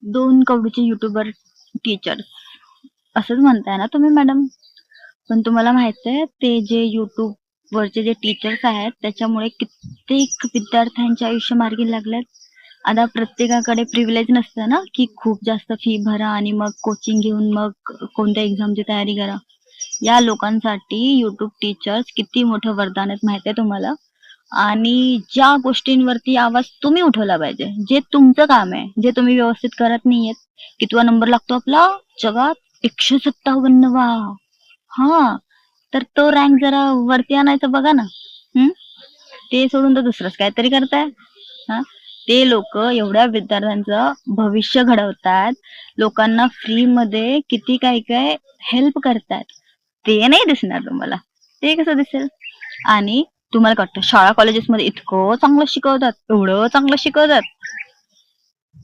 2 कवडीचे YouTuber teachers असंच म्हणताय ना तुम्ही मॅडम? पण तुम्हाला माहिती आहे ते जे YouTubeवरचे जे टीचर्स आहेत त्याच्यामुळे कित्येक विद्यार्थ्यांचे आयुष्य मार्गी लागलेत. आता प्रत्येकाकडे प्रिव्हिलेज नसतं ना, की खूप जास्त फी भरा आणि मग कोचिंग घेऊन मग कोणत्या एक्झामची तयारी करा. या लोकांसाठी YouTube टीचर्स किती मोठं वरदान आहेत माहिती आहे तुम्हाला? आणि ज्या गोष्टींवरती आवाज तुम्ही उठवला पाहिजे, जे तुमचं काम आहे, जे तुम्ही व्यवस्थित करत नाहीयेत. कितवा नंबर लागतो आपला जगात? 157वा. हां, तर तो रँक जरा वरती आणायचा बघा ना. हं? ते सोडून तर दुसरंच काहीतरी करताय. हां? ते लोकं एवढ्या विद्यार्थ्यांचं भविष्य घडवतात. लोकांना फ्रीमध्ये किती काय-काय हेल्प करतात. ते नाही दिसणार तुम्हाला. ते कसं दिसेल? आणि तुम्हाला काय वाटतं शाळा कॉलेजेसमध्ये इतकं चांगलं शिकवतात, एवढं चांगलं शिकवतात.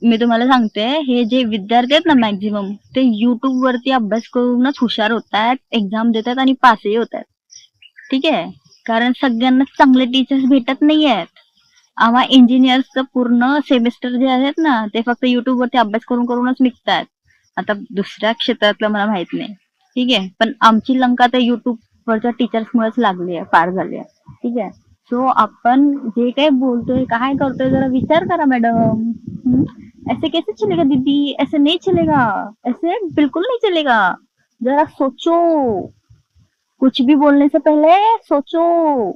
मी तुम्हाला सांगते हे जे विद्यार्थी आहेत ना मॅक्झिमम ते YouTube वरती अभ्यास करूनच हुशार होतात, एक्झाम देतात आणि पासही होतात. ठीक आहे? कारण सगळ्यांना चांगले टीचर्स भेटत नाहीयेत. आम्हा इंजिनिअर्सचं पूर्ण सेमिस्टर जे आहेत ना ते फक्त YouTube वरती अभ्यास करूनच निघतात. आता दुसऱ्या क्षेत्रातलं मला माहित नाही. ठीक आहे? पण आमची लंका तर YouTube वरच्या टीचर्समुळेच लागली आहे, पार झाली आहे. ठीक आहे? सो आपण जे काही बोलतोय, काय करतोय जरा विचार करा मॅडम. ऐसे कैसे चलेगा दीदी? ऐसे नहीं चलेगा. ऐसे बिल्कुल नहीं चलेगा. जरा सोचो. कुछ भी बोलने से पहले सोचो.